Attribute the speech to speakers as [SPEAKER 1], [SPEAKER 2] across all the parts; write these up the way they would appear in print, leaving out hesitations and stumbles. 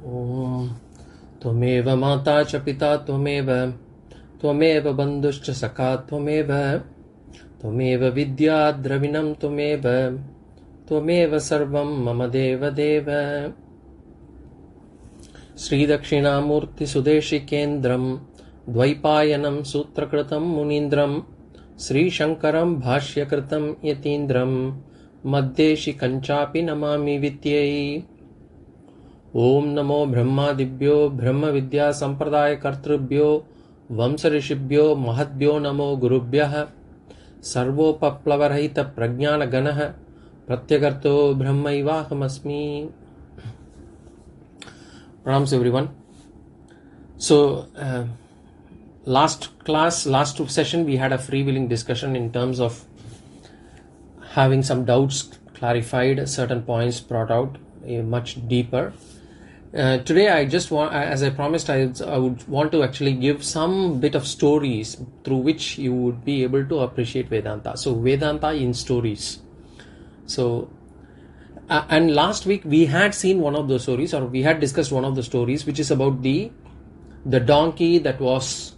[SPEAKER 1] Om Tvameva Mata Cha Pita Tvameva Tvameva Bandhuscha Sakha Tvameva Tvameva Vidya Dravinam Tvameva Tvameva Sarvam Mama Deva Deva Sri Dakshinamurti Sudeshi Kendram Dvaipayanam Sutrakritam Munindram Sri Shankaram Bhashyakritam Yatindram Maddeshi Kanchapi Namami Vityai Om Namo Brahmadibhyo Brahma Vidya Sampradaya Kartrubhyo Vamsarishibhyo Mahadbhyo Namo Gurubhyah Sarvo Paplavarahita Prajnana Ganah Pratyagarto Brahmaivahamasmi. Pranams everyone. So last session we had a freewheeling discussion in terms of having some doubts clarified, certain points brought out much deeper. Today I just want, as I promised, I would want to actually give some bit of stories through which you would be able to appreciate Vedanta. So Vedanta in stories. So and last week we had seen one of those stories, or we had discussed one of the stories, which is about the donkey that was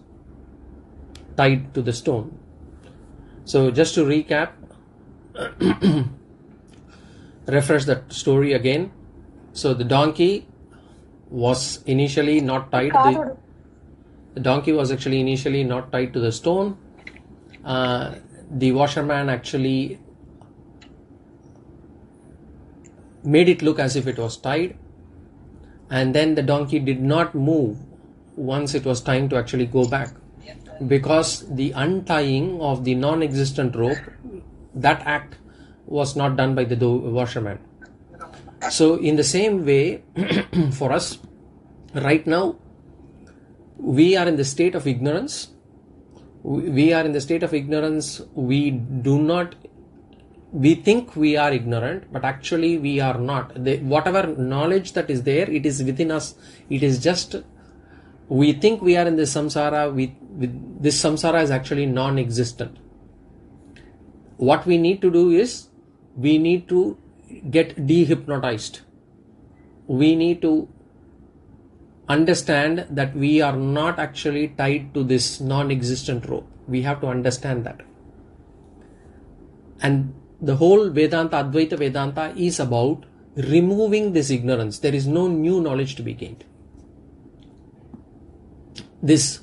[SPEAKER 1] tied to the stone. So just to recap, refresh that story again. So the donkey was initially not tied. The donkey was actually initially not tied to the stone. The washerman actually made it look as if it was tied, and then the donkey did not move once it was time to actually go back, because the untying of the non-existent rope, that act was not done by the washerman. So in the same way, for us right now, we are in the state of ignorance. We are in the state of ignorance. We think we are ignorant, but actually we are not. Whatever knowledge that is there, it is within us. It is just, we think we are in this samsara. This samsara is actually non-existent. What we need to do is, we need to get dehypnotized. We need to understand that we are not actually tied to this non-existent rope. We have to understand that. And the whole Vedanta, Advaita Vedanta, is about removing this ignorance. There is no new knowledge to be gained. This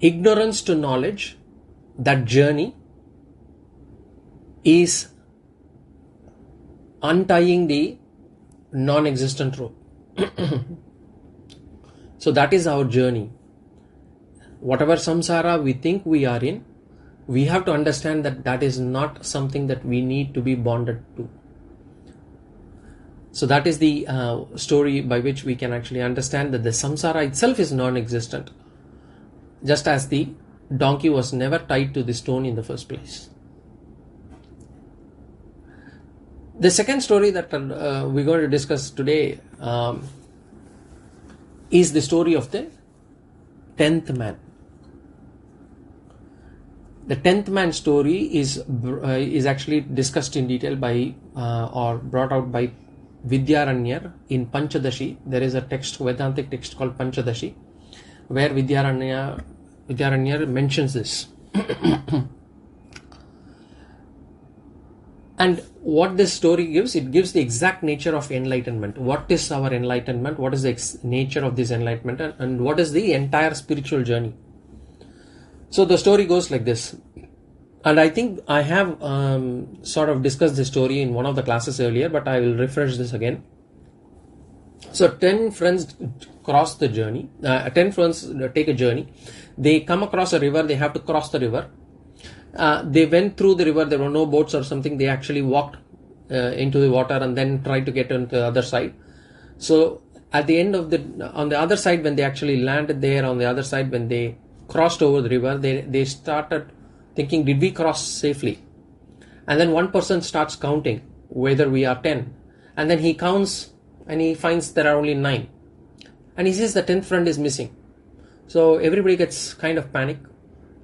[SPEAKER 1] ignorance to knowledge, that journey, is untying the non-existent rope. So that is our journey. Whatever samsara we think we are in, we have to understand that that is not something that we need to be bonded to. So that is the story by which we can actually understand that the samsara itself is non-existent, just as the donkey was never tied to the stone in the first place. The second story that we're going to discuss today is the story of the 10th man. The 10th man story is actually discussed in detail by or brought out by Vidyaranyar in Panchadashi. There is a text, Vedantic text called Panchadashi, where Vidyaranyar mentions this. And what this story gives, it gives the exact nature of enlightenment. What is our enlightenment? What is the nature of this enlightenment? And what is the entire spiritual journey? So the story goes like this. And I think I have sort of discussed this story in one of the classes earlier, but I will refresh this again. So 10 friends cross the journey. 10 friends take a journey. They come across a river. They have to cross the river. They went through the river. There were no boats or something. They actually walked into the water and then tried to get on the other side. So at the end of on the other side, when they actually landed there, on the other side, when they crossed over the river, they started thinking, did we cross safely? And then one person starts counting whether we are 10. And then he counts and he finds there are only 9. And he says the 10th friend is missing. So everybody gets kind of panic.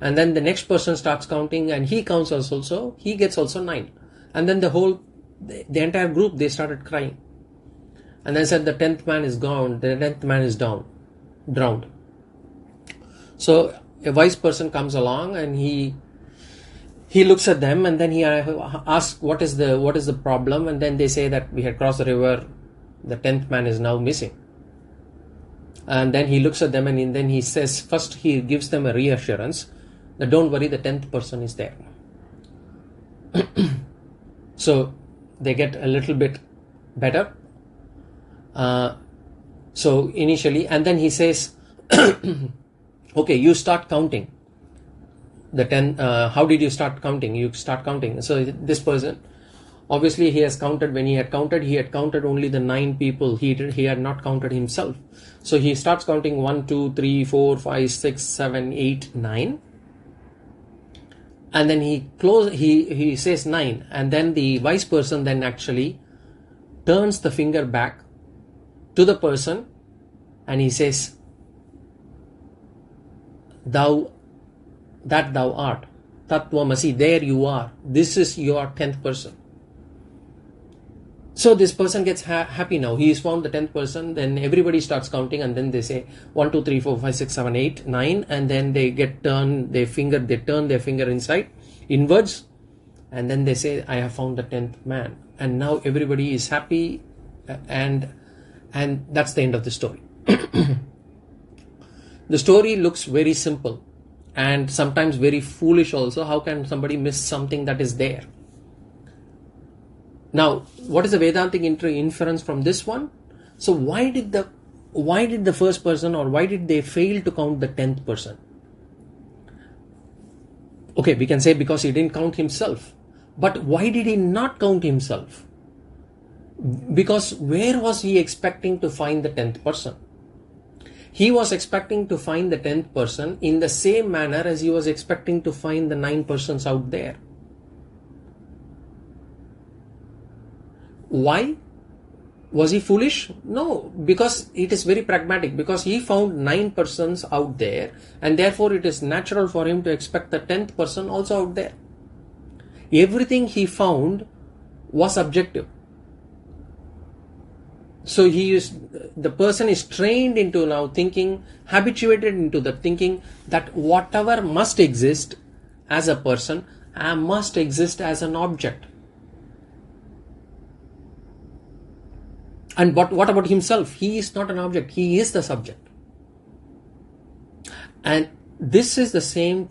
[SPEAKER 1] And then the next person starts counting and he counts also. So he gets also 9. And then the entire group, they started crying. And then said the 10th man is gone, the 10th man is drowned. So a wise person comes along and he looks at them, and then he asks what is the problem, and then they say that we had crossed the river, the 10th man is now missing. And then he looks at them, and then he says, first he gives them a reassurance that don't worry, the 10th person is there. So they get a little bit better. So initially, and then he says, okay, you start counting. The 10, how did you start counting? You start counting. So this person, obviously he has counted. When he had counted only the 9 people. He had not counted himself. So he starts counting 1, 2, 3, 4, 5, 6, 7, 8, 9. And then he says 9. And then the wise person then actually turns the finger back to the person and he says, thou art, Tattvamasi, there you are, this is your 10th person. So this person gets happy now, he is found the 10th person. Then everybody starts counting, and then they say 1, 2, 3, 4, 5, 6, 7, 8, 9, and then they turn their finger inwards, and then they say, I have found the 10th man. And now everybody is happy, and that's the end of the story. The story looks very simple and sometimes very foolish also. How can somebody miss something that is there? Now, what is the Vedantic inference from this one? So why did the first person, or why did they fail to count the 10th person? Okay, we can say because he didn't count himself. But why did he not count himself? Because where was he expecting to find the 10th person? He was expecting to find the 10th person in the same manner as he was expecting to find the 9 persons out there. Why? Was he foolish? No, because it is very pragmatic. Because he found 9 persons out there, and therefore it is natural for him to expect the 10th person also out there. Everything he found was objective. So the person is trained into now thinking, habituated into the thinking that whatever must exist as a person must exist as an object. And what about himself? He is not an object, he is the subject. And this is the same,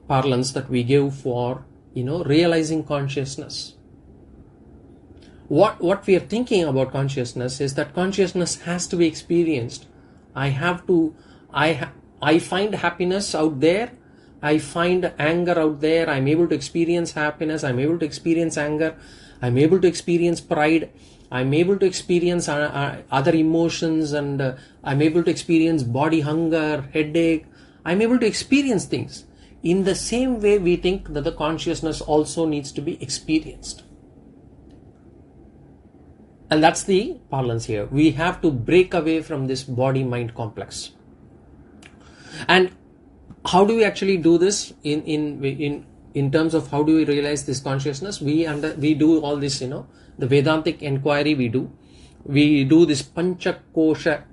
[SPEAKER 1] parlance that we give for, realizing consciousness. What we are thinking about consciousness is that consciousness has to be experienced. I find happiness out there. I find anger out there. I'm able to experience happiness. I'm able to experience anger. I'm able to experience pride. I'm able to experience other emotions, and I'm able to experience body hunger, headache. I'm able to experience things. In the same way, we think that the consciousness also needs to be experienced. And that's the parlance here. We have to break away from this body-mind complex. And how do we actually do this in terms of how do we realize this consciousness? We do all this, the Vedantic inquiry we do. We do this Panchakosha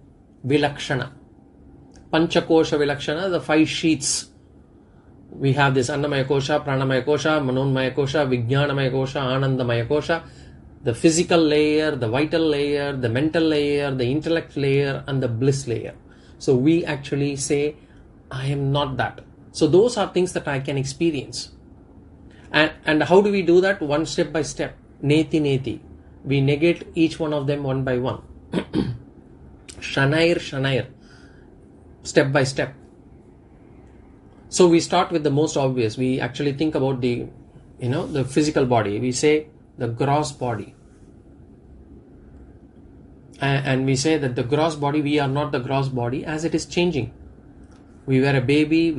[SPEAKER 1] Vilakshana. Panchakosha Vilakshana, the 5 sheets. We have this Annamaya Kosha, Pranamaya Kosha, Manonmaya Kosha, Vijnanamaya Kosha, Anandamaya Kosha. The physical layer, the vital layer, the mental layer, the intellect layer, and the bliss layer. So we actually say, I am not that. So those are things that I can experience. And how do we do that? One step by step. Neti neti. We negate each one of them one by one. Shanair. Step by step. So we start with the most obvious. We actually think about the physical body. We say the gross body. And we say that the gross body, we are not the gross body as it is changing. We were a baby,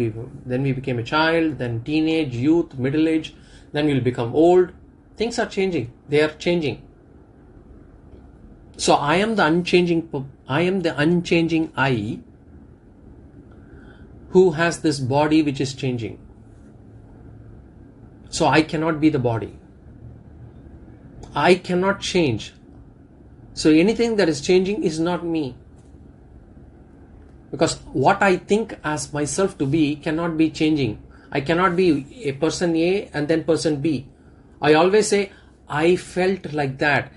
[SPEAKER 1] then we became a child, then teenage, youth, middle age, then we'll become old. Things are changing. They are changing. So I am the unchanging I who has this body which is changing. So I cannot be the body. I cannot change. So anything that is changing is not me. Because what I think as myself to be cannot be changing. I cannot be a person A and then person B. I always say, I felt like that.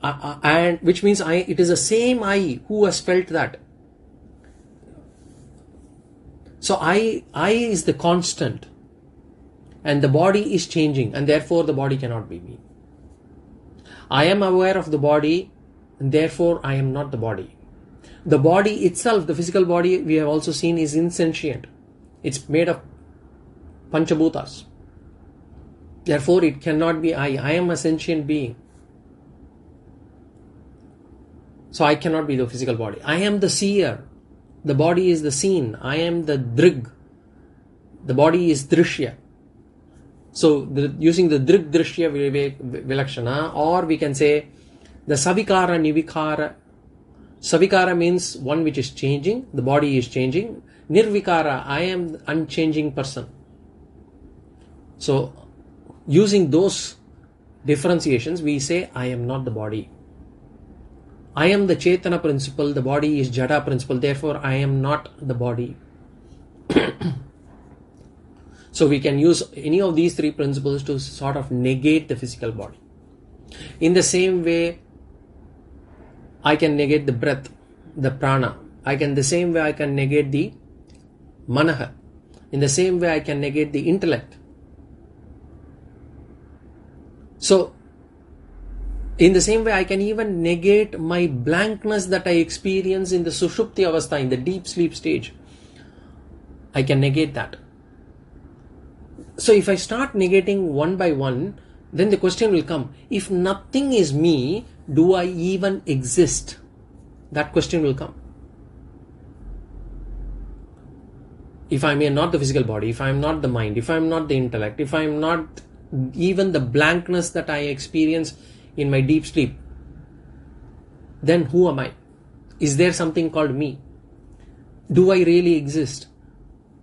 [SPEAKER 1] And which means it is the same I who has felt that. So I is the constant. And the body is changing. And therefore the body cannot be me. I am aware of the body. And therefore I am not the body. The body itself, the physical body, we have also seen, is insentient. It's made of panchabhutas. Therefore, it cannot be I. I am a sentient being. So I cannot be the physical body. I am the seer. The body is the seen. I am the drig. The body is drishya. So using the drig drishya vilakshana, or we can say the savikara nivikara. Savikara means one which is changing, the body is changing. Nirvikara, I am the unchanging person. So, using those differentiations, we say, I am not the body. I am the Chetana principle, the body is Jada principle, therefore I am not the body. So, we can use any of these three principles to sort of negate the physical body. In the same way, I can negate the breath, the prana. The same way I can negate the manaha. In the same way I can negate the intellect. So, in the same way I can even negate my blankness that I experience in the sushupti avastha, in the deep sleep stage. I can negate that. So, if I start negating one by one, then the question will come, if nothing is me, do I even exist? That question will come. If I am not the physical body, if I am not the mind, if I am not the intellect, if I am not even the blankness that I experience in my deep sleep, then who am I? Is there something called me? Do I really exist?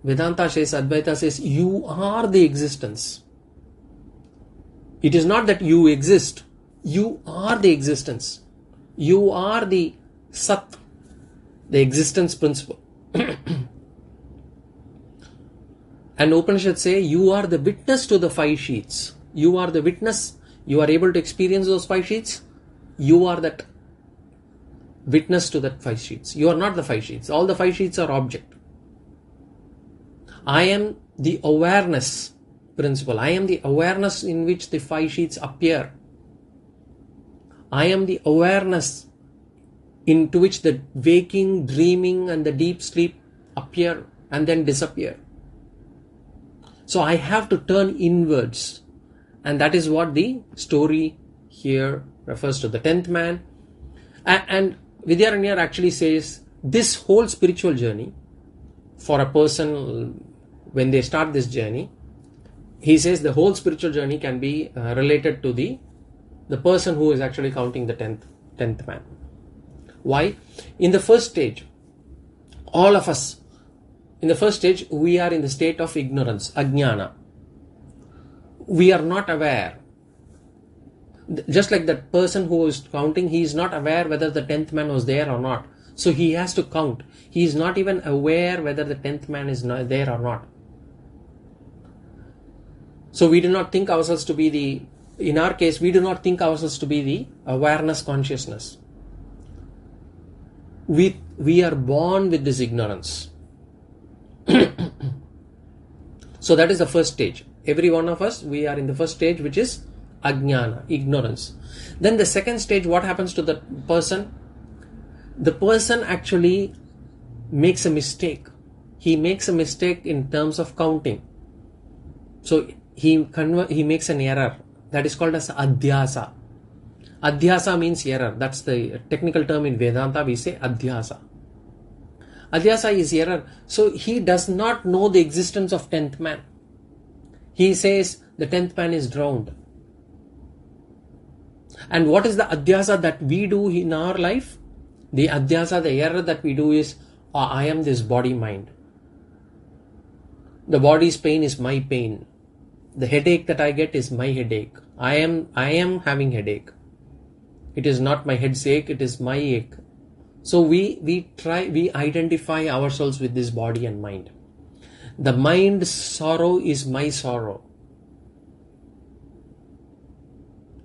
[SPEAKER 1] Vedanta says, Advaita says, you are the existence. It is not that you exist. You are the existence. You are the Sat, the existence principle. And Upanishads say, you are the witness to the 5 sheets. You are the witness. You are able to experience those 5 sheets. You are that witness to that 5 sheets. You are not the 5 sheets. All the 5 sheets are object. I am the awareness principle. I am the awareness in which the 5 sheets appear. I am the awareness into which the waking, dreaming and the deep sleep appear and then disappear. So I have to turn inwards. And that is what the story here refers to. The 10th man. And Vidyaranyar actually says this whole spiritual journey for a person, when they start this journey, he says the whole spiritual journey can be related to the person who is actually counting the 10th man. Why? In the first stage, all of us, in the first stage, we are in the state of ignorance, ajnana. We are not aware. Just like that person who is counting, he is not aware whether the 10th man was there or not. So he has to count. He is not even aware whether the 10th man is there or not. So we do not think ourselves to be in our case, we do not think ourselves to be the awareness consciousness. We are born with this ignorance. So that is the first stage. Every one of us, we are in the first stage, which is ajnana, ignorance. Then the second stage, what happens to the person? The person actually makes a mistake. He makes a mistake in terms of counting. So he makes an error. That is called as adhyasa. Adhyasa means error. That's the technical term in Vedanta. We say adhyasa. Adhyasa is error. So he does not know the existence of 10th man. He says the 10th man is drowned. And what is the adhyasa that we do in our life? The adhyasa, the error that we do is, I am this body mind. The body's pain is my pain. The headache that I get is my headache. I am having headache. It is not my head's ache, it is my ache. So we identify ourselves with this body and mind. The mind's sorrow is my sorrow.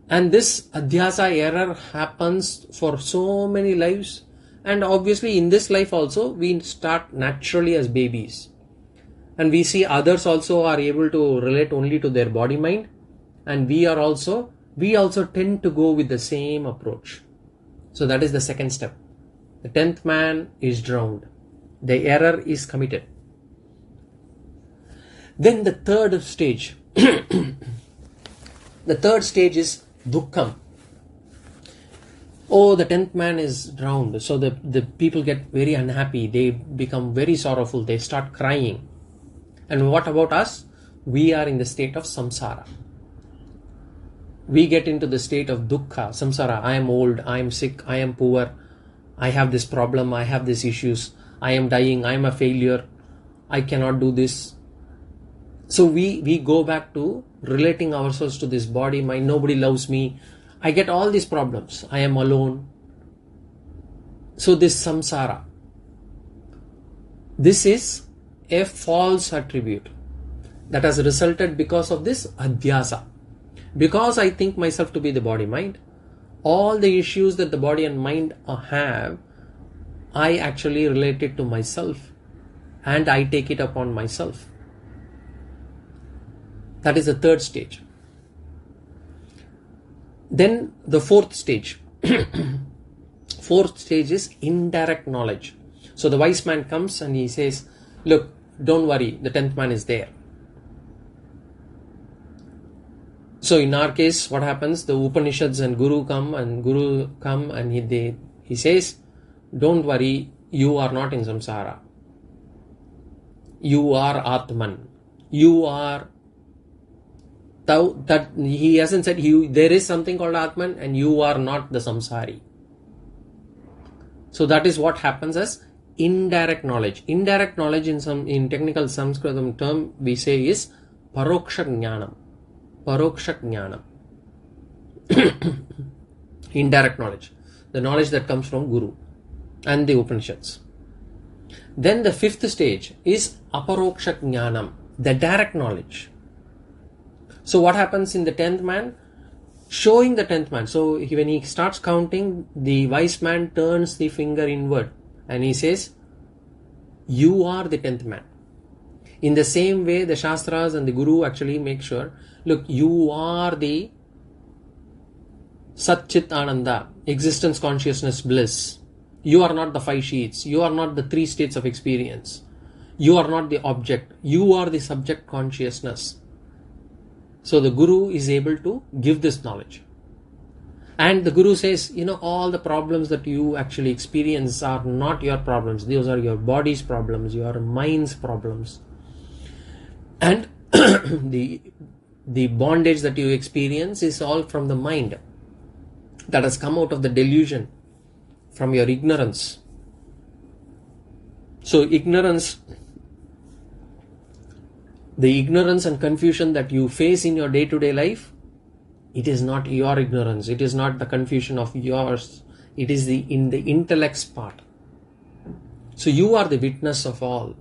[SPEAKER 1] And this adhyasa error happens for so many lives. And obviously in this life also, we start naturally as babies. And we see others also are able to relate only to their body mind. And we also tend to go with the same approach. So that is the second step. The 10th man is drowned. The error is committed. Then the third stage. The third stage is dukkham. Oh, the 10th man is drowned. So the people get very unhappy. They become very sorrowful. They start crying. And what about us? We are in the state of samsara. We get into the state of dukkha, samsara. I am old, I am sick, I am poor, I have this problem, I have these issues, I am dying, I am a failure, I cannot do this. So we go back to relating ourselves to this body, mind, nobody loves me, I get all these problems, I am alone. So this samsara, this is a false attribute that has resulted because of this adhyasa. Because I think myself to be the body mind, all the issues that the body and mind have, I actually relate it to myself and I take it upon myself. That is the third stage. Then the fourth stage. Fourth stage is indirect knowledge. So the wise man comes and he says, look, don't worry, the 10th man is there. So in our case, what happens? The Upanishads and Guru come and he says, don't worry, you are not in samsara. You are Atman. You are that he hasn't said there is something called Atman and you are not the samsari. So that is what happens as indirect knowledge. Indirect knowledge in technical Sanskritam term we say is paroksha jnanam. Paroksha jnanam. Indirect knowledge. The knowledge that comes from Guru and the Upanishads. Then the fifth stage is aparoksha jnanam, the direct knowledge. So what happens in the 10th man? Showing the 10th man. So when he starts counting, the wise man turns the finger inward and he says, you are the 10th man. In the same way, the Shastras and the Guru actually make sure, look, you are the Sat Chit Ananda, existence, consciousness, bliss. You are not the 5 sheets. You are not the 3 states of experience. You are not the object. You are the subject consciousness. So the Guru is able to give this knowledge. And the Guru says, all the problems that you actually experience are not your problems. Those are your body's problems, your mind's problems. And the bondage that you experience is all from the mind that has come out of the delusion, from your ignorance. So ignorance, the ignorance and confusion that you face in your day-to-day life, it is not your ignorance, it is not the confusion of yours, it is in the intellect's part. So you are the witness of all.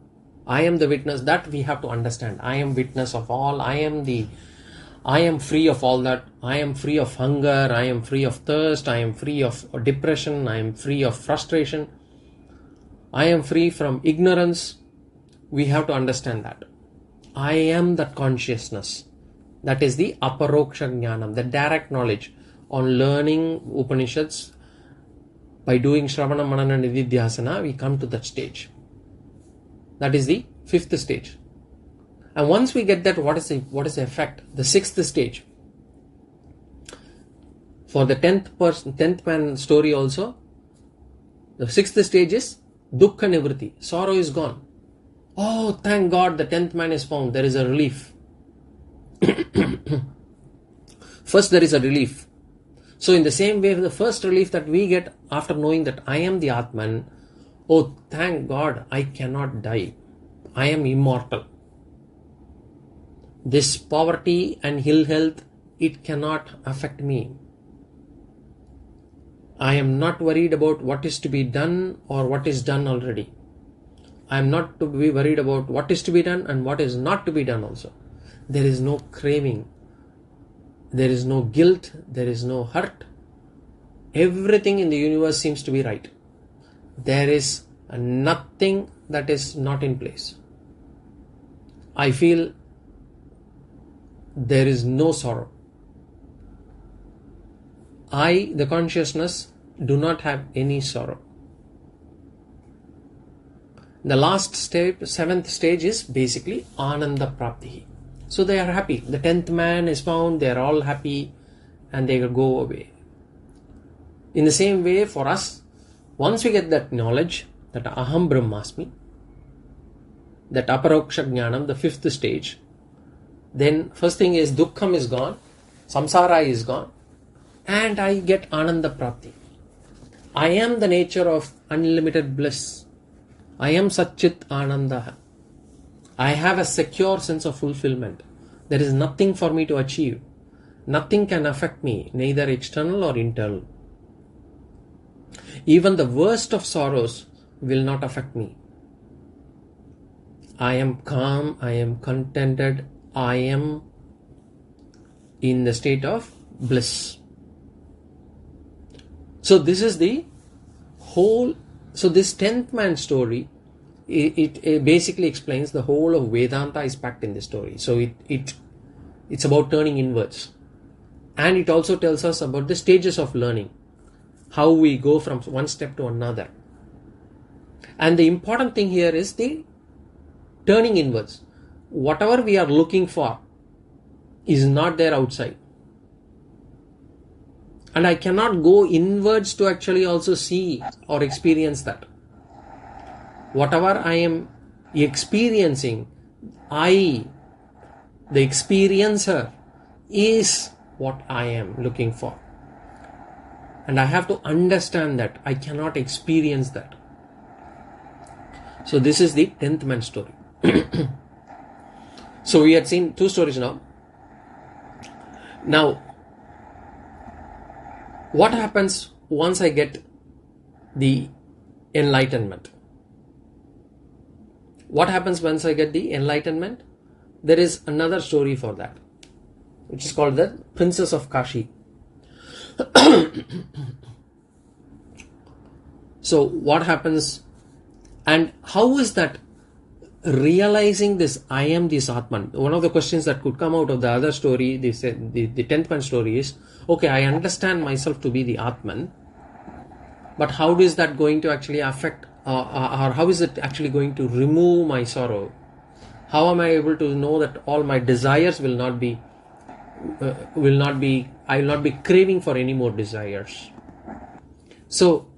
[SPEAKER 1] I am the witness. That we have to understand. I am witness of all. I am free of all that. I am free of hunger. I am free of thirst. I am free of depression. I am free of frustration. I am free from ignorance. We have to understand that. I am that consciousness. That is the aparoksha jnanam, the direct knowledge. On learning Upanishads, by doing Shravana, Manana, Nididhyasana, we come to that stage. That is the 5th stage. And once we get that, what is the effect? The 6th stage. For the 10th man story also, the 6th stage is dukkha nivritti. Sorrow is gone. Oh, thank God, the 10th man is found. There is a relief. First there is a relief. So in the same way, the first relief that we get after knowing that I am the Atman, oh, thank God, I cannot die. I am immortal. This poverty and ill health, it cannot affect me. I am not worried about what is to be done or what is done already. I am not to be worried about what is to be done and what is not to be done also. There is no craving. There is no guilt. There is no hurt. Everything in the universe seems to be right. There is nothing that is not in place. I feel there is no sorrow. I, the consciousness, do not have any sorrow. The last step, 7th stage, is basically Ananda Prapti. So they are happy. The 10th man is found, they are all happy, and they will go away. In the same way, for us, once we get that knowledge, that Aham Brahmasmi, that Aparoksha Jnanam, the 5th stage, then first thing is Dukkham is gone, Samsara is gone, and I get Ananda Prapti. I am the nature of unlimited bliss. I am Satchit Ananda. I have a secure sense of fulfillment. There is nothing for me to achieve. Nothing can affect me, neither external or internal. Even the worst of sorrows will not affect me. I am calm, I am contented, I am in the state of bliss. So this is the whole, so this 10th man story, it basically explains the whole of Vedanta is packed in this story. So it's about turning inwards. And it also tells us about the stages of learning, how we go from one step to another. And the important thing here is the turning inwards. Whatever we are looking for is not there outside. And I cannot go inwards to actually also see or experience that. Whatever I am experiencing, the experiencer, is what I am looking for. And I have to understand that. I cannot experience that. So this is the 10th man story. So we had seen 2 stories now. Now, what happens once I get the enlightenment? What happens once I get the enlightenment? There is another story for that, which is called the Princess of Kashi. So what happens, and how is that realizing this I am this Atman? One of the questions that could come out of the other story, they said the 10th man story is, okay, I understand myself to be the Atman, but how is that going to actually affect or how is it actually going to remove my sorrow? How am I able to know that all my desires will not be I will not be craving for any more desires? So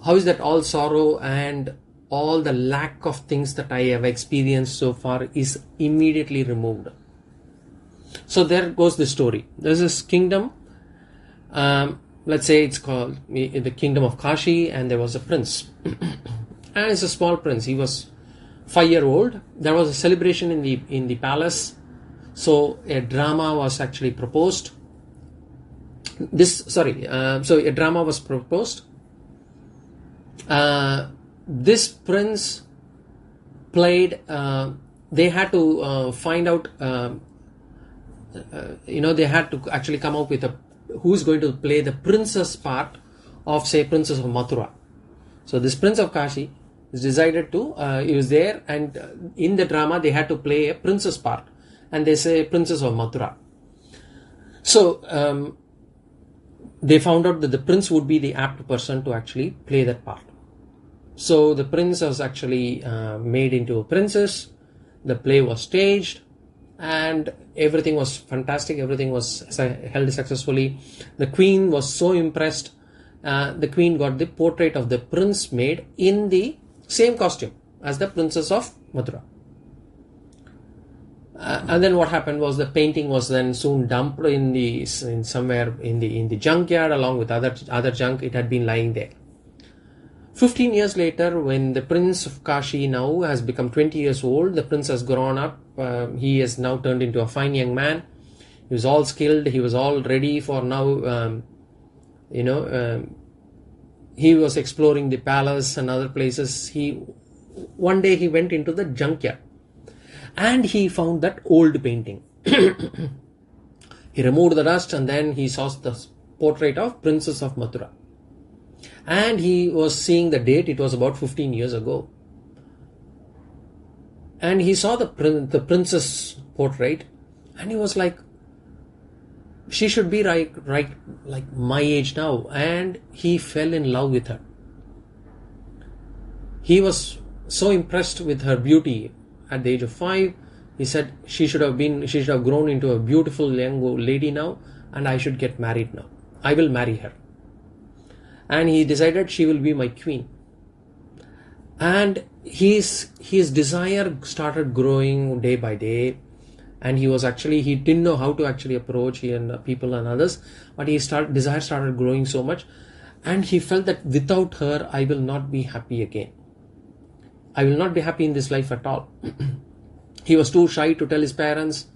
[SPEAKER 1] how is that all sorrow and all the lack of things that I have experienced so far is immediately removed? So there goes the story. There's this kingdom, let's say it's called the kingdom of Kashi, and there was a prince. And it's a small prince. He was 5-year-old. There was a celebration in the palace. So a drama was actually proposed. So a drama was proposed. This prince played, they had to find out, they had to actually come up with who's going to play the princess part of, say, Princess of Mathura. So this Prince of Kashi is decided to, he was there, and in the drama they had to play a princess part, and they say Princess of Mathura. So they found out that the prince would be the apt person to actually play that part. So the prince was actually made into a princess. The play was staged, and everything was fantastic. Everything was held successfully. The queen was so impressed. The queen got the portrait of the prince made in the same costume as the Princess of Mathura. And then what happened was the painting was then soon dumped somewhere in the junkyard along with other junk. It had been lying there. 15 years later, when the Prince of Kashi now has become 20 years old, the prince has grown up. He has now turned into a fine young man. He was all skilled. He was all ready for now he was exploring the palace and other places. One day he went into the junkyard and he found that old painting. He removed the dust and then he saw the portrait of Princess of Mathura. And he was seeing the date, it was about 15 years ago. And he saw the princess portrait and he was like, she should be like my age now. And he fell in love with her. He was so impressed with her beauty at the age of 5. He said she should have grown into a beautiful young lady now, and I should get married now. I will marry her. And he decided she will be my queen. And his desire started growing day by day. And he didn't know how to actually approach people and others, but desire started growing so much. And he felt that without her, I will not be happy again. I will not be happy in this life at all. He was too shy to tell his parents.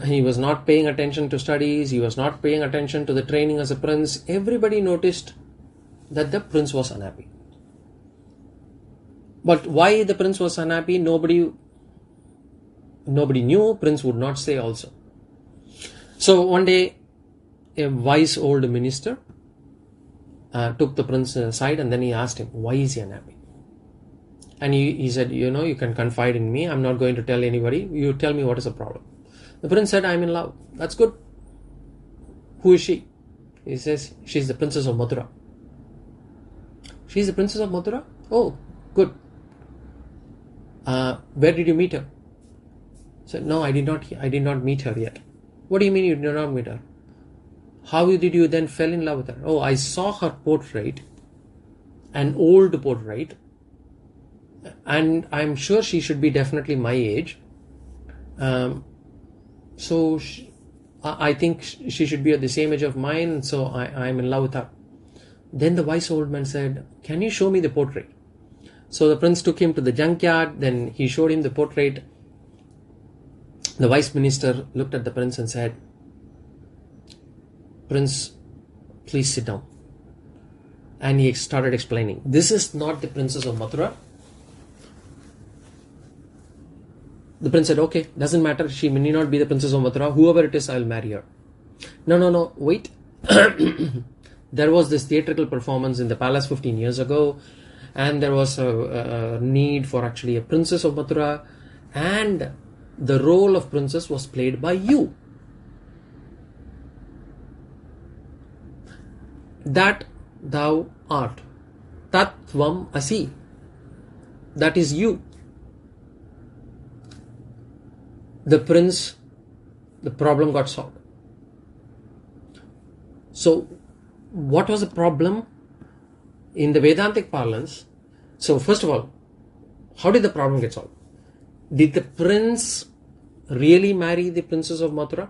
[SPEAKER 1] He was not paying attention to studies. He was not paying attention to the training as a prince. Everybody noticed that the prince was unhappy. But why the prince was unhappy, nobody knew. Prince would not say also. So one day, a wise old minister took the prince aside and then he asked him, why is he unhappy? And he said, you can confide in me. I'm not going to tell anybody. You tell me what is the problem. The prince said, I'm in love. That's good. Who is she? He says, she's the princess of Mathura. She's the princess of Mathura? Oh, good. Where did you meet her? He said, no, I did not meet her yet. What do you mean you did not meet her? How did you then fell in love with her? Oh, I saw her portrait, an old portrait, and I'm sure she should be definitely my age. So I think she should be at the same age of mine, so I'm in love with her. Then the wise old man said, can you show me the portrait? So the prince took him to the junkyard, then he showed him the portrait. The wise minister looked at the prince and said, Prince, please sit down. And he started explaining, this is not the princess of Mathura. The prince said, okay, doesn't matter. She may not be the princess of Mathura. Whoever it is, I'll marry her. No, wait. There was this theatrical performance in the palace 15 years ago. And there was a need for actually a princess of Mathura. And the role of princess was played by you. That thou art. Tat tvam asi. That is you. The problem got solved. So, what was the problem in the Vedantic parlance? So, first of all, how did the problem get solved? Did the prince really marry the princess of Mathura?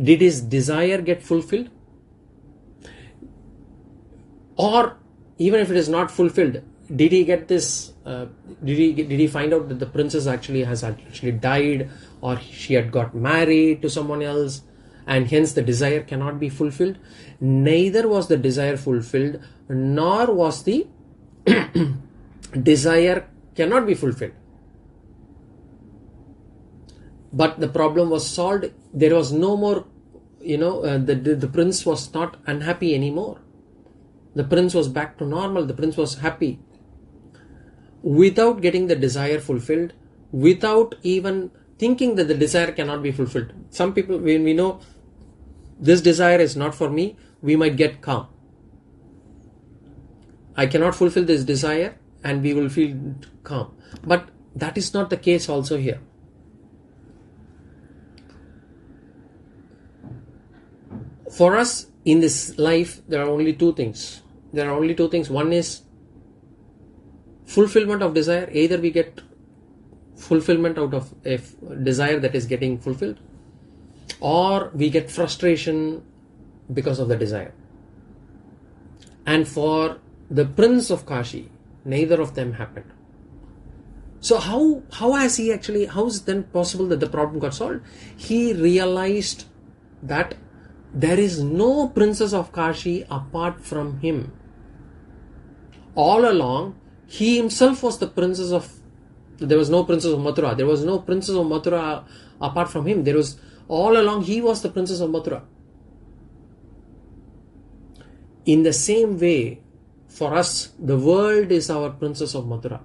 [SPEAKER 1] Did his desire get fulfilled? Or, even if it is not fulfilled, did he get this? Did he find out that the princess has actually died, or she had got married to someone else, and hence the desire cannot be fulfilled? Neither was the desire fulfilled, nor was the desire cannot be fulfilled. But the problem was solved. There was no more, the prince was not unhappy anymore. The prince was back to normal. The prince was happy. Without getting the desire fulfilled, without even thinking that the desire cannot be fulfilled. Some people, when we know this desire is not for me, we might get calm. I cannot fulfill this desire and we will feel calm. But that is not the case also here. For us in this life, there are only two things. One is fulfillment of desire. Either we get fulfillment out of a desire that is getting fulfilled, or we get frustration because of the desire. And for the prince of Kashi, neither of them happened. So how is it then possible that the problem got solved? He realized that There is no princess of Kashi apart from him. All along, he himself was the princess of... There was no princess of Mathura. There was no princess of Mathura apart from him. There was... All along, he was the princess of Mathura. In the same way, for us, the world is our princess of Mathura.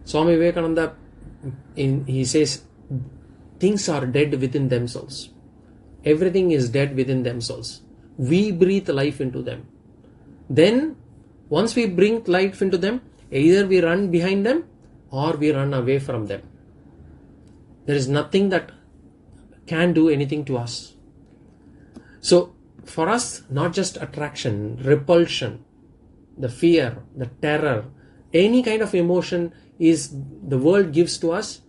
[SPEAKER 1] Swami Vivekananda, he says, things are dead within themselves. Everything is dead within themselves. We breathe life into them. Then, once we bring life into them, either we run behind them or we run away from them. There is nothing that can do anything to us. So, for us, not just attraction, repulsion, the fear, the terror, any kind of emotion is the world gives to us.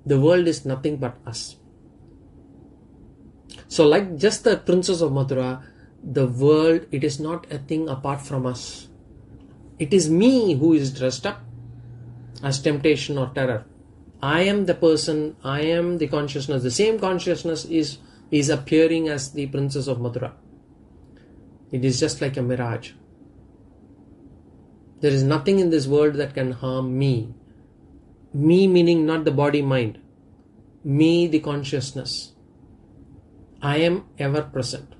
[SPEAKER 1] The world is nothing but us. So like just the princess of Mathura, the world, it is not a thing apart from us. It is me who is dressed up as temptation or terror. I am the person, I am the consciousness. The same consciousness is appearing as the princess of Mathura. It is just like a mirage. There is nothing in this world that can harm me. Me meaning not the body mind. Me the consciousness. I am ever present.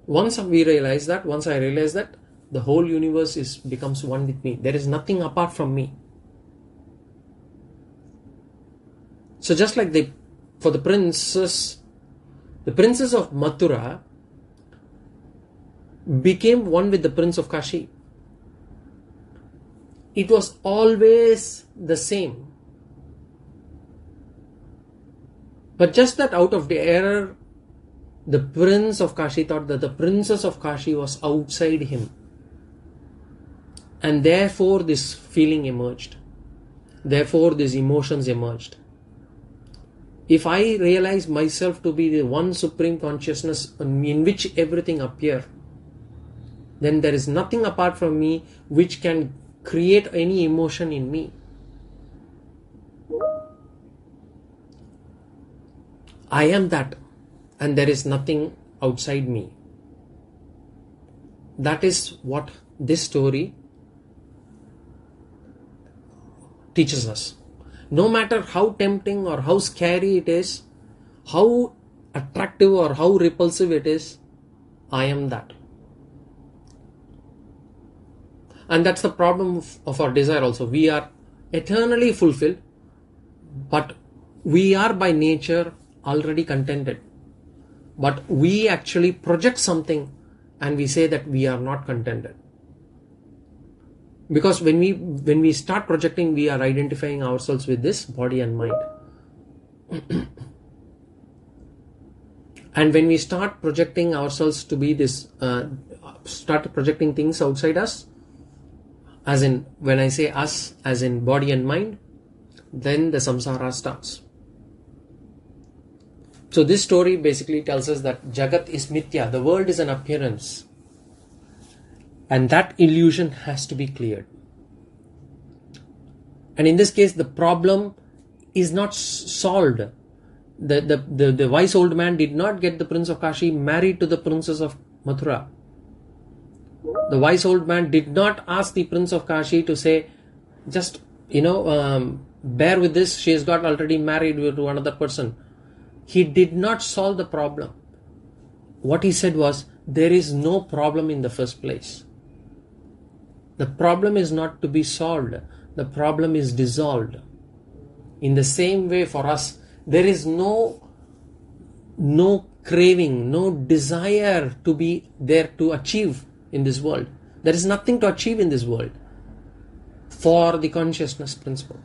[SPEAKER 1] Once we realize that, once I realize that, the whole universe becomes one with me. There is nothing apart from me. So just like for the princess of Mathura became one with the prince of Kashi. It was always the same. But just that out of the error, the prince of Kashi thought that the princess of Kashi was outside him. And therefore this feeling emerged. Therefore these emotions emerged. If I realize myself to be the one supreme consciousness in which everything appears, then there is nothing apart from me which can create any emotion in me. I am that, and there is nothing outside me. That is what this story teaches us. No matter how tempting or how scary it is, how attractive or how repulsive it is, I am that. And that's the problem of our desire also. We are eternally fulfilled, but we are by nature already contented. But we actually project something and we say that we are not contented. Because when we start projecting, we are identifying ourselves with this body and mind. And when we start projecting ourselves to be this, start projecting things outside us, as in, when I say us, as in body and mind, then the samsara starts. So this story basically tells us that Jagat is mithya, the world is an appearance. And that illusion has to be cleared. And in this case, the problem is not solved. The wise old man did not get the prince of Kashi married to the princess of Mathura. The wise old man did not ask the prince of Kashi to say, just, bear with this, she has got already married to another person. He did not solve the problem. What he said was, there is no problem in the first place. The problem is not to be solved. The problem is dissolved. In the same way for us, there is no craving, no desire to be there to achieve in this world. There is nothing to achieve in this world for the consciousness principle.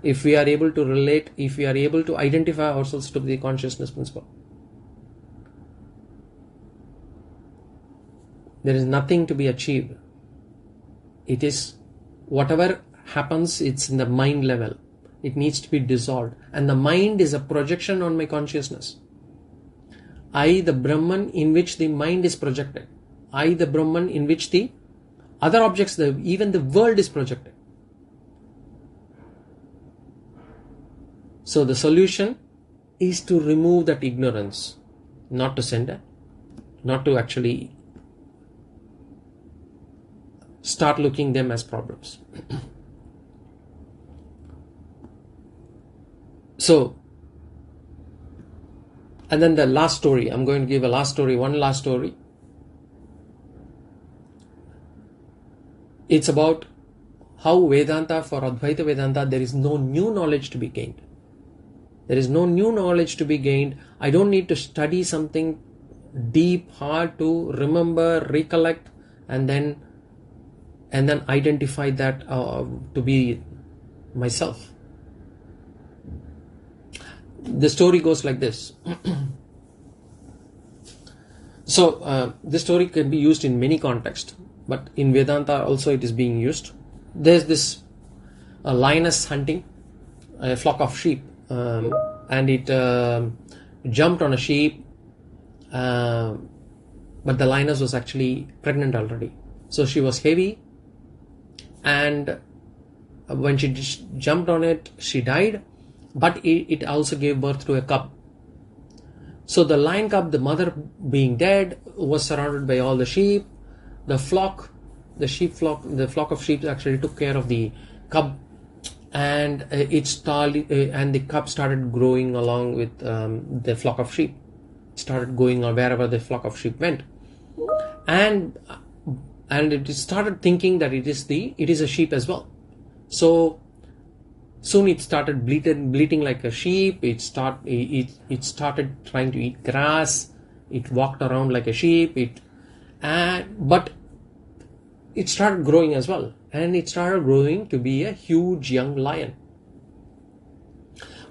[SPEAKER 1] If we are able to relate, if we are able to identify ourselves to the consciousness principle. There is nothing to be achieved. It is whatever happens, it's in the mind level. It needs to be dissolved. And the mind is a projection on my consciousness. I, the Brahman in which the mind is projected. I, the Brahman in which the other objects, even the world is projected. So the solution is to remove that ignorance, not to send it, not to actually start looking them as problems. So, and then the last story, I'm going to give one last story. It's about how Vedanta, for Advaita Vedanta, there is no new knowledge to be gained. There is no new knowledge to be gained. I don't need to study something deep, hard to remember, recollect, and then identify that to be myself. The story goes like this. So this story can be used in many contexts, but in Vedanta also it is being used. There's this lioness hunting a flock of sheep, and it jumped on a sheep, but the lioness was actually pregnant already. So she was heavy, and when she jumped on it, she died, but it also gave birth to a cub. So the lion cub, the mother being dead, was surrounded by all the sheep. The flock of sheep actually took care of the cub, and the cub started growing along with the flock of sheep. It started going wherever the flock of sheep went, and it started thinking that it is a sheep as well. So soon it started bleating like a sheep. It started trying to eat grass. It walked around like a sheep. But it started growing as well, and it started growing to be a huge young lion.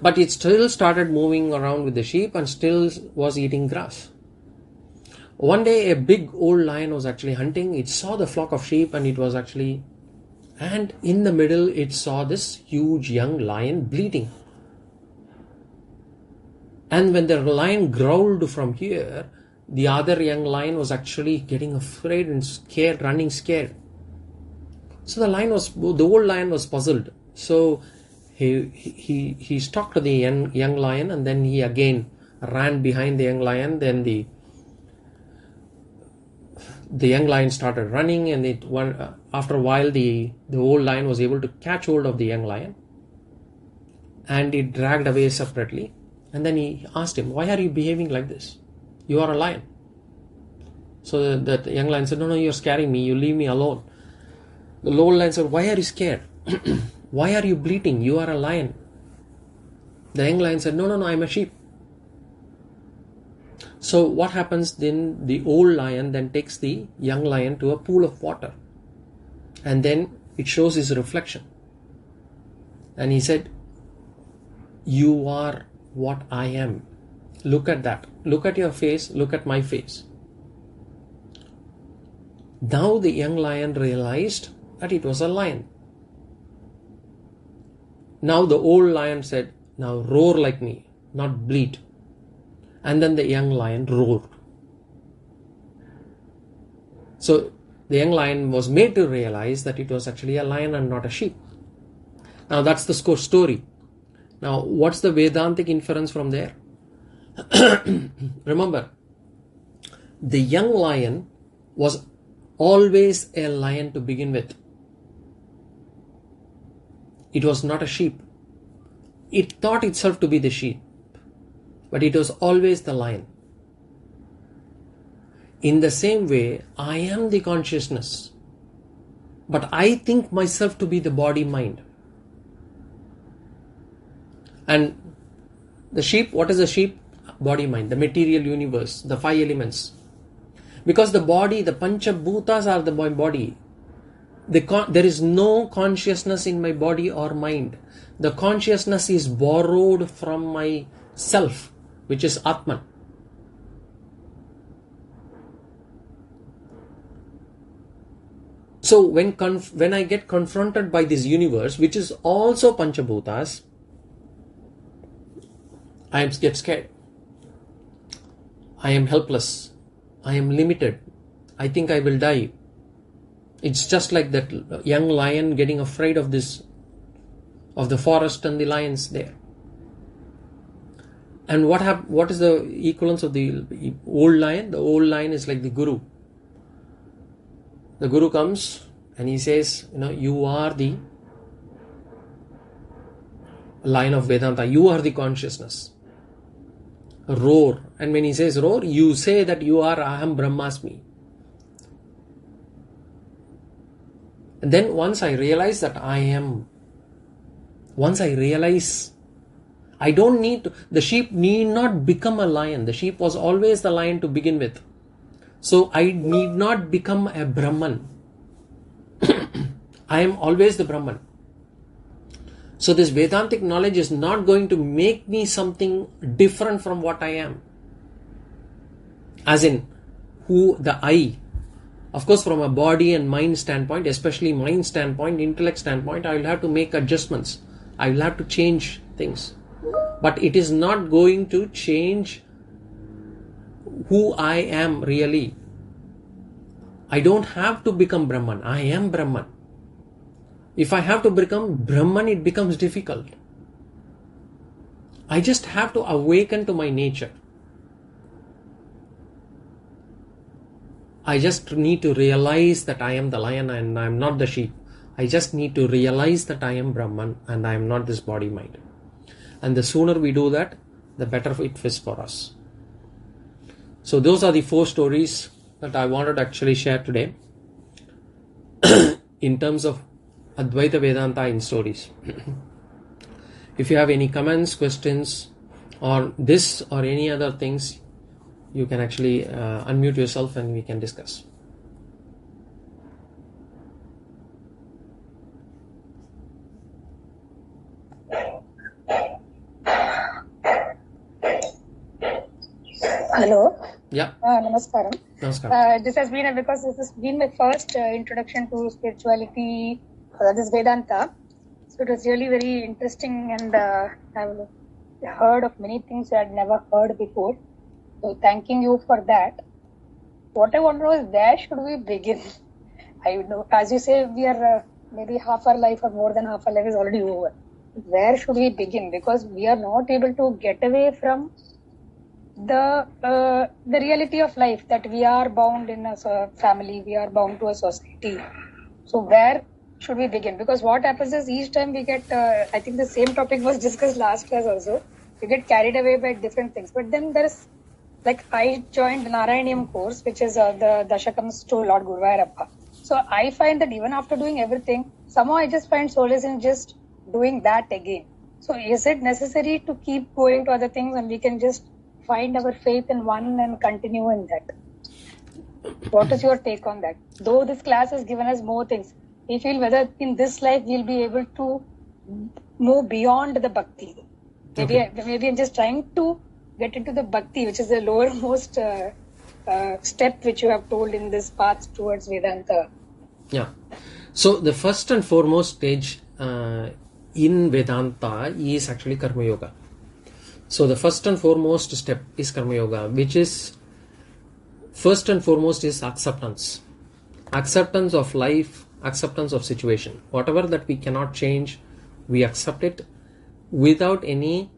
[SPEAKER 1] But it still started moving around with the sheep and still was eating grass. One day a big old lion was actually hunting. It saw the flock of sheep, and and in the middle it saw this huge young lion bleating. And when the lion growled from here, the other young lion was actually getting afraid and scared, running scared. So the old lion was puzzled. So he stalked the young lion, and then he again ran behind the young lion. Then the young lion started running, and after a while the old lion was able to catch hold of the young lion, and it dragged away separately. And then he asked him, "Why are you behaving like this? You are a lion." So that young lion said, "No, you're scaring me. You leave me alone." The old lion said, "Why are you scared? Why are you bleating? You are a lion." The young lion said, No, I'm a sheep." So what happens then? The old lion then takes the young lion to a pool of water, and then it shows his reflection. And he said, "You are what I am. Look at that. Look at your face. Look at my face." Now the young lion realized that it was a lion. Now the old lion said, "Now roar like me, not bleat." And then the young lion roared. So the young lion was made to realize that it was actually a lion and not a sheep. Now that's the story. Now what's the Vedantic inference from there? Remember, the young lion was always a lion to begin with. It was not a sheep. It thought itself to be the sheep, but it was always the lion. In the same way, I am the consciousness, but I think myself to be the body-mind. And the sheep, what is the sheep? Body-mind, the material universe, the 5 elements. Because the body, the Panchabhutas are the body. There is no consciousness in my body or mind. The consciousness is borrowed from my self, which is Atman. So when I get confronted by this universe, which is also Panchabhutas, I get scared. I am helpless. I am limited. I think I will die. It's just like that young lion getting afraid of the forest and the lions there. And what is the equivalence of the old lion? The old lion is like the guru. The guru comes and he says, you are the lion of Vedanta. You are the consciousness. Roar. And when he says roar, you say that you are Aham Brahmasmi. And then once I realize that I don't need to, the sheep need not become a lion. The sheep was always the lion to begin with. So I need not become a Brahman. I am always the Brahman. So this Vedantic knowledge is not going to make me something different from what I am. As in, who the I. Of course, from a body and mind standpoint, especially mind standpoint, intellect standpoint, I will have to make adjustments. I will have to change things. But it is not going to change who I am really. I don't have to become Brahman. I am Brahman. If I have to become Brahman, it becomes difficult. I just have to awaken to my nature. I just need to realize that I am the lion and I am not the sheep. I just need to realize that I am Brahman and I am not this body mind. And the sooner we do that, the better it is for us. So those are the 4 stories that I wanted to actually share today in terms of Advaita Vedanta in stories. If you have any comments, questions on this or any other things, you can actually unmute yourself and we can discuss.
[SPEAKER 2] Hello.
[SPEAKER 1] Yeah.
[SPEAKER 2] Namaskaram.
[SPEAKER 1] Namaskaram.
[SPEAKER 2] This has been my first introduction to spirituality, this Vedanta. So it was really very interesting, and I've heard of many things I had never heard before. So thanking you for that. What I want to know is, where should we begin? I know, as you say, we are maybe half our life or more than half our life is already over. Where should we begin? Because we are not able to get away from the reality of life, that we are bound in a family, we are bound to a society. So where should we begin? Because what happens is, each time we get, I think the same topic was discussed last class also, we get carried away by different things. But then there is, like, I joined the Narayaniyam course, which is the Dashakams to Lord Guruvayurappa. So I find that even after doing everything, somehow I just find solace in just doing that again. So is it necessary to keep going to other things, and we can just find our faith in one and continue in that? What is your take on that? Though this class has given us more things, we feel whether in this life we'll be able to move beyond the bhakti. Maybe I'm just trying to get into the bhakti, which is the lowermost step which you have told in this path towards Vedanta.
[SPEAKER 1] Yeah. So the first and foremost stage in Vedanta is actually Karma Yoga. So the first and foremost step is Karma Yoga, which is first and foremost is acceptance. Acceptance of life, acceptance of situation. Whatever that we cannot change, we accept it without any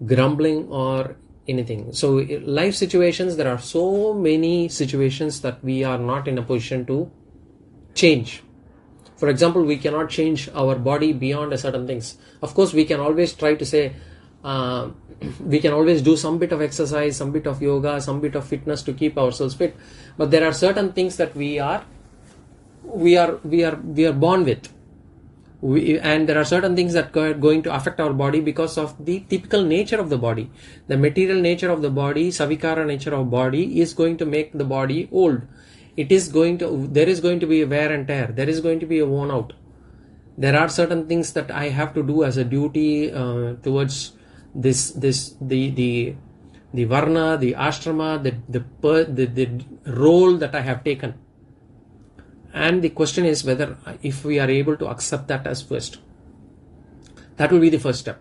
[SPEAKER 1] grumbling or anything. So life situations, there are so many situations that we are not in a position to change. For example, we cannot change our body beyond a certain things. Of course, we can always try to say, we can always do some bit of exercise, some bit of yoga, some bit of fitness to keep ourselves fit. But there are certain things that we are born with. And there are certain things that are going to affect our body because of the typical nature of the body. The material nature of the body, savikara nature of body, is going to make the body old. There is going to be a wear and tear. There is going to be a worn out. There are certain things that I have to do as a duty towards the varna, the ashrama, the role that I have taken. And the question is whether if we are able to accept that as first. That will be the first step.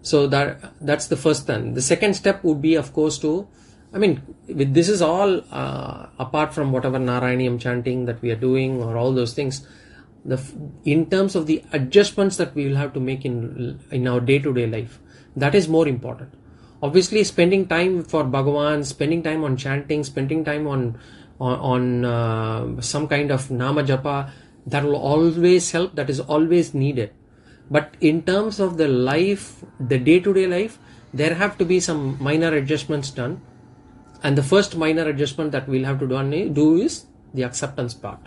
[SPEAKER 1] So that's the first thing. The second step would be, of course, this is all apart from whatever Narayaniyam chanting that we are doing or all those things. In terms of the adjustments that we will have to make in our day-to-day life. That is more important. Obviously, spending time for Bhagavan, spending time on chanting, spending time on some kind of nama japa, that will always help. That is always needed. But in terms of the life, the day-to-day life, there have to be some minor adjustments done. And the first minor adjustment that we'll have to do is the acceptance part.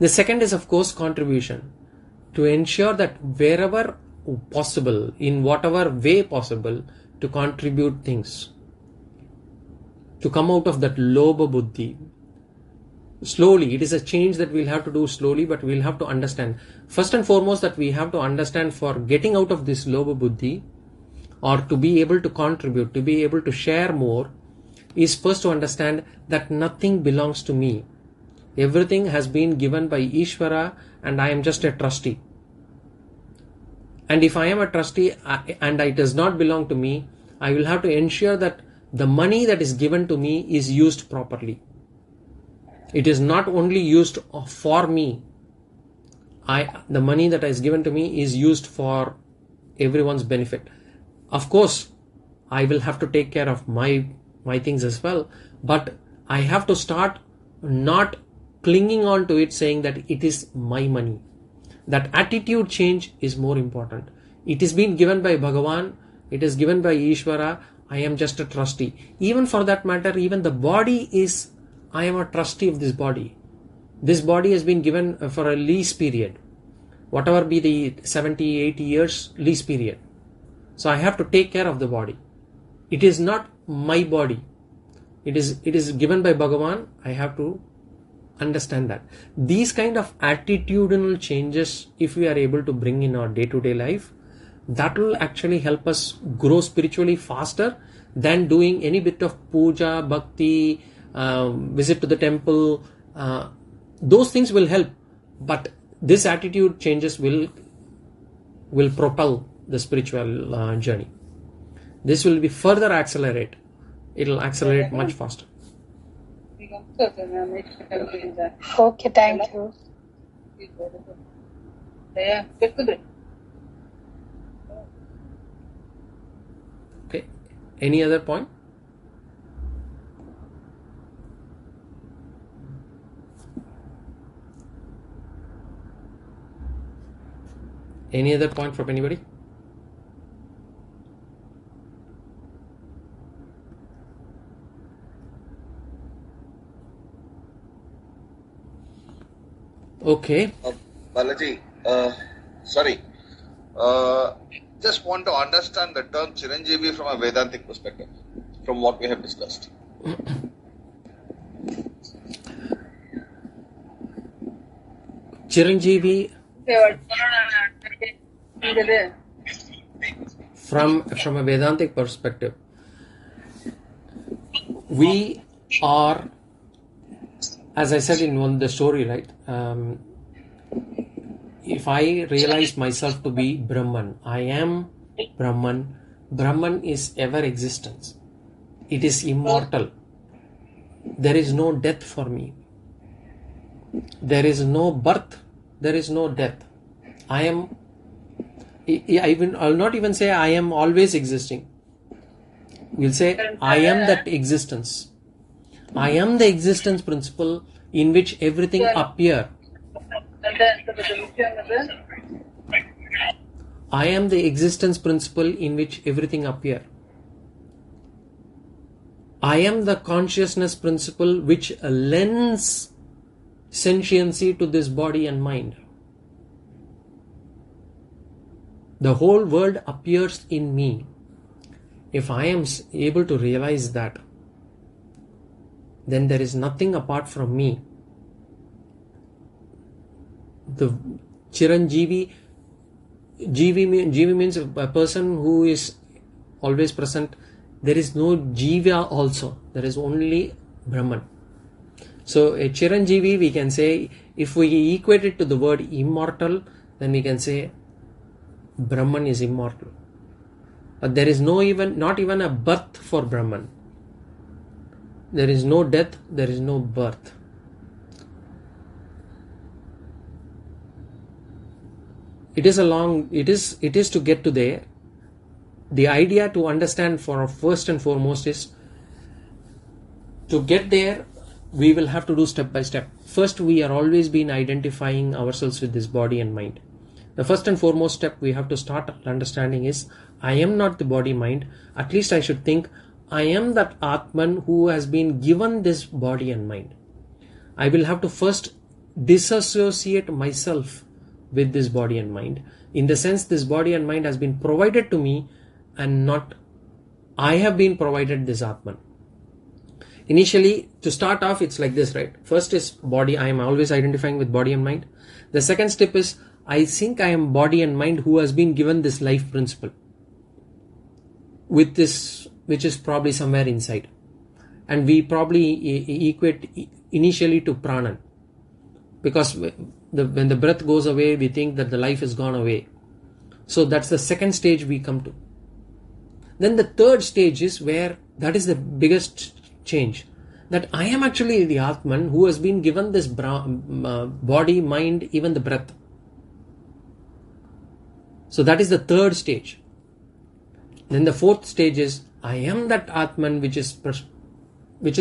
[SPEAKER 1] The second is, of course, contribution. To ensure that wherever possible, in whatever way possible, to contribute things. To come out of that lobha buddhi. Slowly, it is a change that we'll have to do slowly, but we'll have to understand. First and foremost, that we have to understand, for getting out of this lobha buddhi, or to be able to contribute, to be able to share more, is first to understand that nothing belongs to me. Everything has been given by Ishvara, and I am just a trustee. And if I am a trustee and it does not belong to me, I will have to ensure that the money that is given to me is used properly. It is not only used for me. The money that is given to me is used for everyone's benefit. Of course, I will have to take care of my things as well, but I have to start not clinging on to it, saying that it is my money. That attitude change is more important. It is being given by Bhagavan, it is given by Ishvara, I am just a trustee. Even for that matter, even the body is, I am a trustee of this body. This body has been given for a lease period. Whatever be the 70, 80 years lease period. So I have to take care of the body. It is not my body. It is given by Bhagavan. I have to understand that. These kind of attitudinal changes, if we are able to bring in our day-to-day life, that will actually help us grow spiritually faster than doing any bit of puja, bhakti, visit to the temple. Those things will help, but this attitude changes will propel the spiritual journey. This will be further accelerate. It will accelerate much faster.
[SPEAKER 2] Okay, thank you.
[SPEAKER 1] Okay. Any other point? Any other point from anybody? Okay.
[SPEAKER 3] Balaji, sorry. Just want to understand the term Chiranjeevi from a Vedantic perspective, from what we have discussed.
[SPEAKER 1] Chiranjeevi, from a Vedantic perspective, we are, as I said in the story, right? If I realize myself to be Brahman, I am Brahman. Brahman is ever existence. It is immortal. There is no death for me. There is no birth. There is no death. I'll not even say I am always existing. We'll say I am that existence. I am the existence principle in which everything appear. I am the existence principle in which everything appear. I am the consciousness principle which lends sentiency to this body and mind. The whole world appears in me. If I am able to realize that, then there is nothing apart from me. The Chiranjeevi, Jeevi means a person who is always present. There is no Jiva also. There is only Brahman. So a Chiranjeevi, we can say, if we equate it to the word immortal, then we can say Brahman is immortal. But there is not even a birth for Brahman. There is no death, there is no birth. It is to get to there, the idea to understand for first and foremost is to get there, we will have to do step by step. First, we are always been identifying ourselves with this body and mind. The first and foremost step we have to start understanding is, I am not the body mind. At least I should think I am that Atman who has been given this body and mind. I will have to first disassociate myself with this body and mind. In the sense, this body and mind has been provided to me and not I have been provided this Atman. Initially, to start off, it's like this, right? First is body. I am always identifying with body and mind. The second step is, I think I am body and mind who has been given this life principle with this, which is probably somewhere inside. And we probably equate initially to pranan. Because when the breath goes away, we think that the life has gone away. So that's the second stage we come to. Then the third stage is where that is the biggest change. That I am actually the Atman who has been given this body, mind, even the breath. So that is the third stage. Then the fourth stage is, I am that Atman which is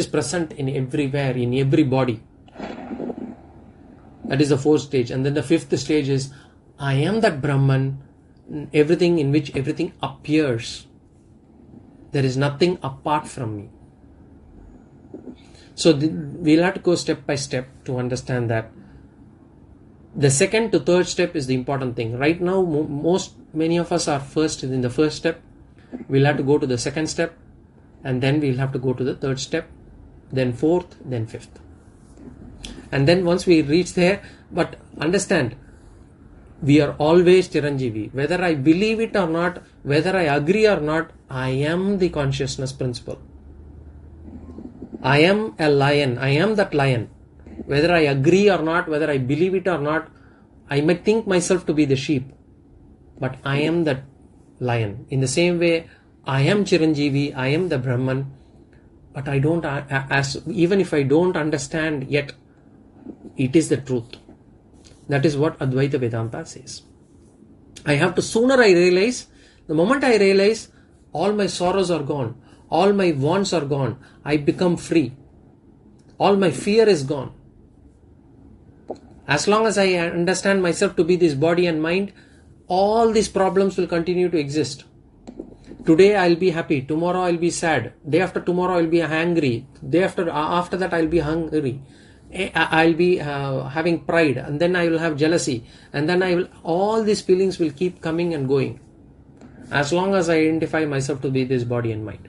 [SPEAKER 1] present in everywhere, in every body. That is the fourth stage. And then the fifth stage is, I am that Brahman, everything in which everything appears. There is nothing apart from me. So we'll have to go step by step to understand that. The second to third step is the important thing. Right now, many of us are first in the first step. We'll have to go to the second step, and then we'll have to go to the third step, then fourth, then fifth. And then once we reach there, but understand, we are always Chiranjeevi. Whether I believe it or not, whether I agree or not, I am the consciousness principle. I am a lion. I am that lion. Whether I agree or not, whether I believe it or not, I might think myself to be the sheep, but I am that lion. In the same way, I am Chiranjeevi, I am the Brahman, but I don't, even if I don't understand yet, it is the truth. That is what Advaita Vedanta says. I have to, sooner I realize, the moment I realize, all my sorrows are gone, all my wants are gone, I become free. All my fear is gone. As long as I understand myself to be this body and mind, all these problems will continue to exist. Today I'll be happy, tomorrow I'll be sad, day after tomorrow I'll be angry, day after that I'll be hungry, I'll be having pride, and then I will have jealousy, and then all these feelings will keep coming and going, as long as I identify myself to be this body and mind.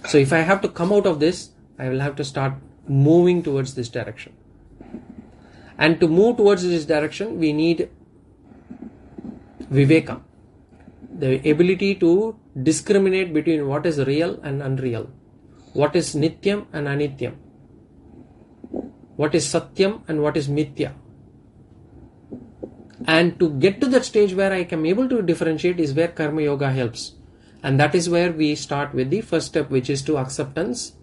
[SPEAKER 1] So if I have to come out of this, I will have to start moving towards this direction. And to move towards this direction, we need viveka, the ability to discriminate between what is real and unreal, what is nityam and anityam, what is satyam and what is mithya. And to get to that stage where I am able to differentiate is where karma yoga helps. And that is where we start with the first step, which is to acceptance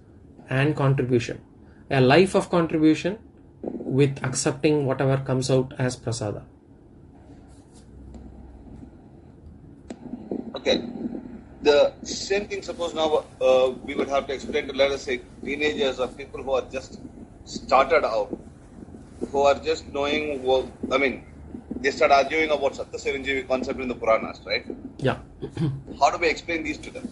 [SPEAKER 1] and contribution. A life of contribution with accepting whatever comes out as prasada.
[SPEAKER 3] Okay. The same thing, suppose now we would have to explain to, let us say, teenagers or people who are just started out, who are just knowing, they start arguing about Sattva Chiranjeevi concept in the Puranas, right?
[SPEAKER 1] Yeah.
[SPEAKER 3] How do we explain these to them?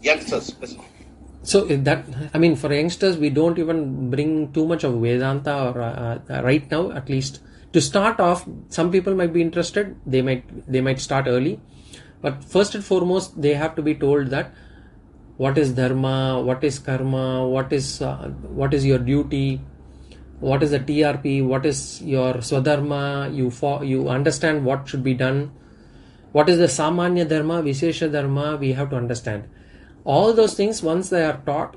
[SPEAKER 3] Youngsters specifically.
[SPEAKER 1] So for youngsters, we don't even bring too much of Vedanta or right now, at least. To start off, some people might be interested. They might start early. But first and foremost, they have to be told that what is dharma, what is karma, what is your duty, what is the TRP, what is your swadharma, you understand what should be done, what is the samanya dharma, vishesha dharma, we have to understand. All those things, once they are taught,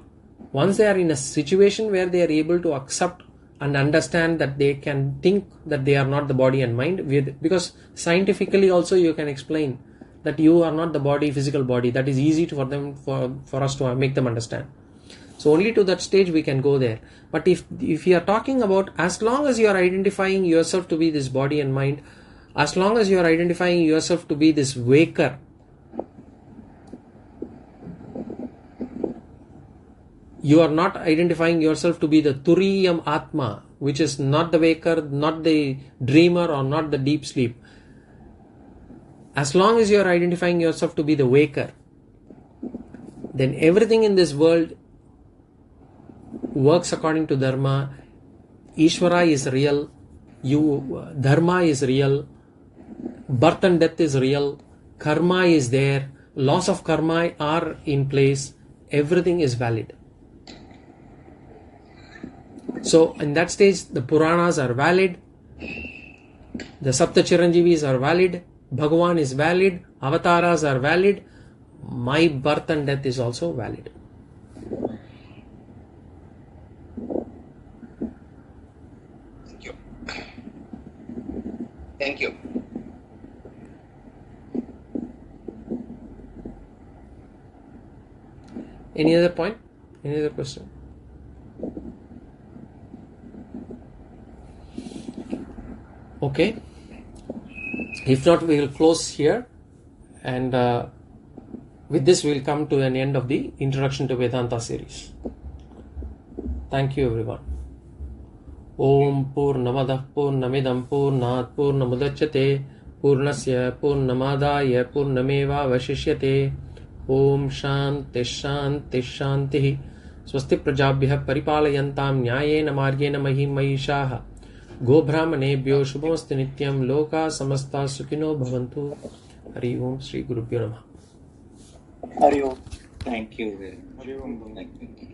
[SPEAKER 1] once they are in a situation where they are able to accept and understand that they can think that they are not the body and mind, because scientifically also you can explain that you are not the body, physical body. That is easy for them, for us to make them understand. So only to that stage we can go there. But if you are talking about, as long as you are identifying yourself to be this body and mind, As long as you are identifying yourself to be this waker, you are not identifying yourself to be the Turiyam Atma, which is not the waker, not the dreamer, or not the deep sleep. As long as you are identifying yourself to be the waker, then everything in this world works according to Dharma. Ishvara is real, Dharma is real, birth and death is real, karma is there, laws of karma are in place, everything is valid. So in that stage, the Puranas are valid, the Sapta Chiranjeevis are valid, Bhagavan is valid, avatars are valid, my birth and death is also valid.
[SPEAKER 3] Thank you. Thank you.
[SPEAKER 1] Any other point? Any other question? Okay. If not, we will close here, and with this we will come to an end of the Introduction to Vedanta series. Thank you, everyone. Om Purnamadah Purnamidam Purnat Purnamudachyate Purnasya Purnamadaya Purnameva Vashishyate. Om Shanti Shanti Shanti. Swasti Prajabhyah Paripalayantam Nyayena Margena Mahim Mahishaha. Gobhramanebhyo Shubhamasti Nityam Loka Samasta Sukhino Bhavantu. Hari Om Shri Gurubhyo Namaha.
[SPEAKER 4] Hari Om. Thank you very much. Thank you.